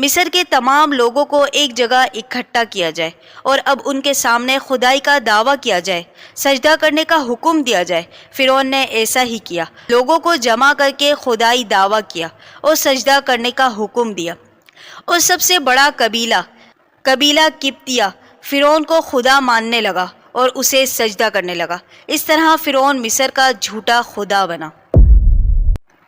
مصر کے تمام لوگوں کو ایک جگہ اکٹھا کیا جائے اور اب ان کے سامنے خدائی کا دعویٰ کیا جائے، سجدہ کرنے کا حکم دیا جائے۔ فرعون نے ایسا ہی کیا، لوگوں کو جمع کر کے خدائی دعویٰ کیا اور سجدہ کرنے کا حکم دیا۔ اور سب سے بڑا قبیلہ قبطیہ فرعون کو خدا ماننے لگا اور اسے سجدہ کرنے لگا۔ اس طرح فرعون مصر کا جھوٹا خدا بنا۔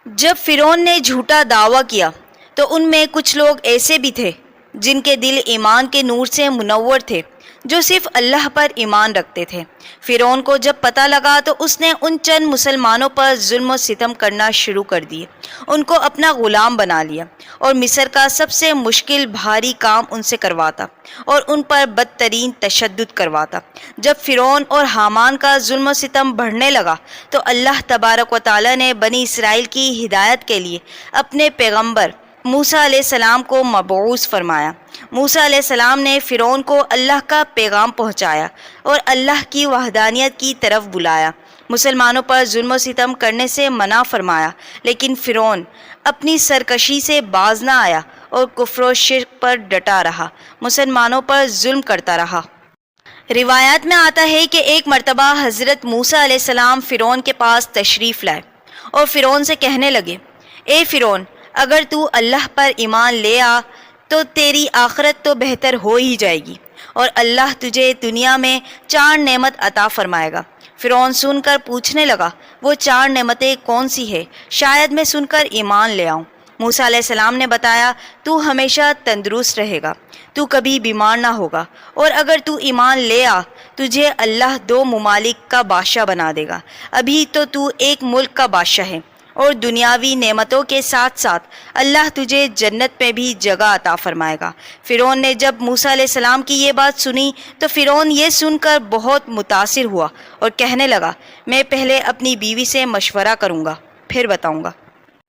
جب فرعون نے جھوٹا دعویٰ کیا تو ان میں کچھ لوگ ایسے بھی تھے جن کے دل ایمان کے نور سے منور تھے، جو صرف اللہ پر ایمان رکھتے تھے۔ فرعون کو جب پتہ لگا تو اس نے ان چند مسلمانوں پر ظلم و ستم کرنا شروع کر دیے، ان کو اپنا غلام بنا لیا اور مصر کا سب سے مشکل بھاری کام ان سے کرواتا اور ان پر بدترین تشدد کرواتا۔ جب فرعون اور حامان کا ظلم و ستم بڑھنے لگا تو اللہ تبارک و تعالیٰ نے بنی اسرائیل کی ہدایت کے لیے اپنے پیغمبر موسیٰ علیہ السلام کو مبعوث فرمایا۔ موسیٰ علیہ السلام نے فرعون کو اللہ کا پیغام پہنچایا اور اللہ کی وحدانیت کی طرف بلایا، مسلمانوں پر ظلم و ستم کرنے سے منع فرمایا، لیکن فرعون اپنی سرکشی سے باز نہ آیا اور کفر و شرک پر ڈٹا رہا، مسلمانوں پر ظلم کرتا رہا۔ روایات میں آتا ہے کہ ایک مرتبہ حضرت موسیٰ علیہ السلام فرعون کے پاس تشریف لائے اور فرعون سے کہنے لگے، اے فرعون، اگر تو اللہ پر ایمان لے آ تو تیری آخرت تو بہتر ہو ہی جائے گی اور اللہ تجھے دنیا میں 4 نعمت عطا فرمائے گا۔ فرعون سن کر پوچھنے لگا، وہ 4 نعمتیں کون سی ہے؟ شاید میں سن کر ایمان لے آؤں۔ موسیٰ علیہ السلام نے بتایا، تو ہمیشہ تندرست رہے گا، تو کبھی بیمار نہ ہوگا، اور اگر تو ایمان لے آ تجھے اللہ 2 ممالک کا بادشاہ بنا دے گا۔ ابھی تو ایک ملک کا بادشاہ ہے اور دنیاوی نعمتوں کے ساتھ ساتھ اللہ تجھے جنت میں بھی جگہ عطا فرمائے گا۔ فرعون نے جب موسیٰ علیہ السلام کی یہ بات سنی تو فرعون یہ سن کر بہت متاثر ہوا اور کہنے لگا، میں پہلے اپنی بیوی سے مشورہ کروں گا، پھر بتاؤں گا۔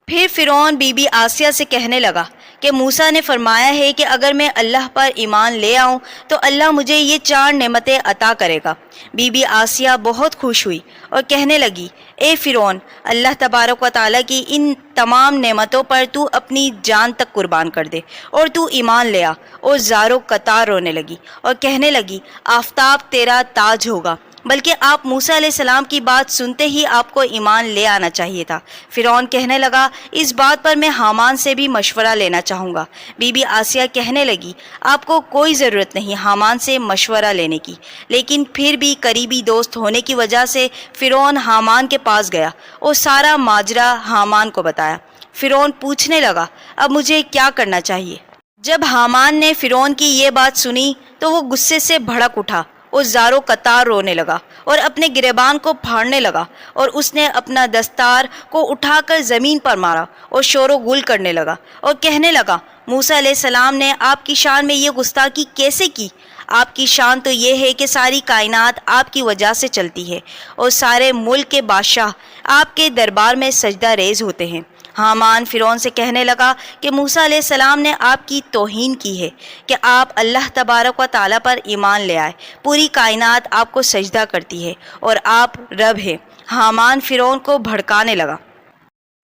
پھر فرعون بی بی آسیہ سے کہنے لگا کہ موسیٰ نے فرمایا ہے کہ اگر میں اللہ پر ایمان لے آؤں تو اللہ مجھے یہ 4 نعمتیں عطا کرے گا۔ بی بی آسیہ بہت خوش ہوئی اور کہنے لگی، اے فرعون، اللہ تبارک و تعالیٰ کی ان تمام نعمتوں پر تو اپنی جان تک قربان کر دے اور تو ایمان لے آ۔ اور زاروں قطار رونے لگی اور کہنے لگی، آفتاب تیرا تاج ہوگا، بلکہ آپ موسیٰ علیہ السلام کی بات سنتے ہی آپ کو ایمان لے آنا چاہیے تھا۔ فرعون کہنے لگا، اس بات پر میں حامان سے بھی مشورہ لینا چاہوں گا۔ بی بی آسیہ کہنے لگی، آپ کو کوئی ضرورت نہیں حامان سے مشورہ لینے کی، لیکن پھر بھی قریبی دوست ہونے کی وجہ سے فرعون حامان کے پاس گیا اور سارا ماجرا حامان کو بتایا۔ فرعون پوچھنے لگا، اب مجھے کیا کرنا چاہیے؟ جب حامان نے فرعون کی یہ بات سنی تو وہ غصے سے بھڑک اٹھا اور زاروں قطار رونے لگا اور اپنے گریبان کو پھاڑنے لگا، اور اس نے اپنا دستار کو اٹھا کر زمین پر مارا اور شور و غل کرنے لگا اور کہنے لگا، موسیٰ علیہ السلام نے آپ کی شان میں یہ گستاخی کیسے کی؟ آپ کی شان تو یہ ہے کہ ساری کائنات آپ کی وجہ سے چلتی ہے اور سارے ملک کے بادشاہ آپ کے دربار میں سجدہ ریز ہوتے ہیں۔ حامان فرعون سے کہنے لگا کہ موسیٰ علیہ السلام نے آپ کی توہین کی ہے کہ آپ اللہ تبارک و تعالیٰ پر ایمان لے آئے، پوری کائنات آپ کو سجدہ کرتی ہے اور آپ رب ہیں۔ حامان فرعون کو بھڑکانے لگا،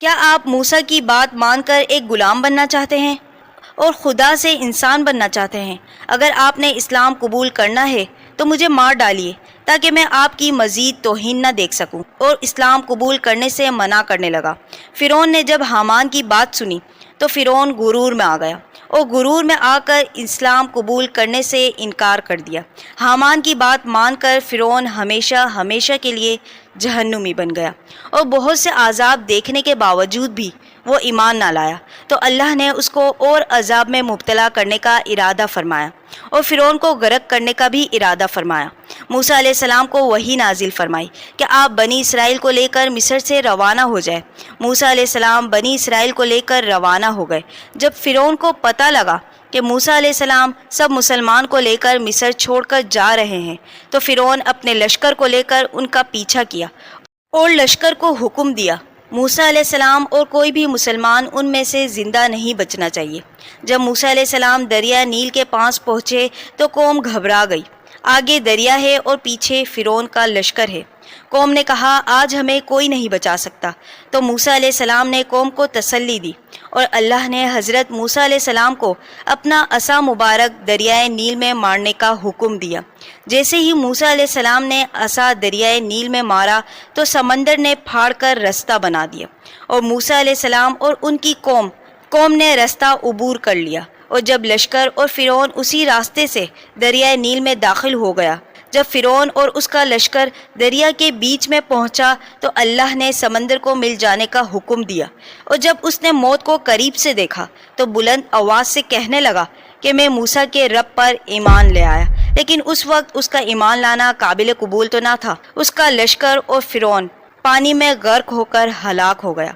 کیا آپ موسیٰ کی بات مان کر ایک غلام بننا چاہتے ہیں اور خدا سے انسان بننا چاہتے ہیں؟ اگر آپ نے اسلام قبول کرنا ہے تو مجھے مار ڈالیے تاکہ میں آپ کی مزید توہین نہ دیکھ سکوں، اور اسلام قبول کرنے سے منع کرنے لگا۔ فرعون نے جب حامان کی بات سنی تو فرعون غرور میں آ گیا اور غرور میں آ کر اسلام قبول کرنے سے انکار کر دیا۔ حامان کی بات مان کر فرعون ہمیشہ کے لیے جہنمی بن گیا، اور بہت سے عذاب دیکھنے کے باوجود بھی وہ ایمان نہ لایا، تو اللہ نے اس کو اور عذاب میں مبتلا کرنے کا ارادہ فرمایا اور فرعون کو غرق کرنے کا بھی ارادہ فرمایا۔ موسیٰ علیہ السلام کو وحی نازل فرمائی کہ آپ بنی اسرائیل کو لے کر مصر سے روانہ ہو جائے۔ موسیٰ علیہ السلام بنی اسرائیل کو لے کر روانہ ہو گئے۔ جب فرعون کو پتہ لگا کہ موسیٰ علیہ السلام سب مسلمان کو لے کر مصر چھوڑ کر جا رہے ہیں تو فرعون اپنے لشکر کو لے کر ان کا پیچھا کیا اور لشکر کو حکم دیا، موسیٰ علیہ السلام اور کوئی بھی مسلمان ان میں سے زندہ نہیں بچنا چاہیے۔ جب موسیٰ علیہ السلام دریا نیل کے پاس پہنچے تو قوم گھبرا گئی، آگے دریا ہے اور پیچھے فرعون کا لشکر ہے۔ قوم نے کہا آج ہمیں کوئی نہیں بچا سکتا، تو موسیٰ علیہ السلام نے قوم کو تسلی دی اور اللہ نے حضرت موسیٰ علیہ السلام کو اپنا عصا مبارک دریائے نیل میں مارنے کا حکم دیا۔ جیسے ہی موسیٰ علیہ السلام نے عصا دریائے نیل میں مارا تو سمندر نے پھاڑ کر رستہ بنا دیا اور موسیٰ علیہ السلام اور ان کی قوم نے رستہ عبور کر لیا، اور جب لشکر اور فرعون اسی راستے سے دریائے نیل میں داخل ہو گیا، جب فرعون اور اس کا لشکر دریا کے بیچ میں پہنچا تو اللہ نے سمندر کو مل جانے کا حکم دیا، اور جب اس نے موت کو قریب سے دیکھا تو بلند آواز سے کہنے لگا کہ میں موسیٰ کے رب پر ایمان لے آیا، لیکن اس وقت اس کا ایمان لانا قابل قبول تو نہ تھا۔ اس کا لشکر اور فرعون پانی میں غرق ہو کر ہلاک ہو گیا۔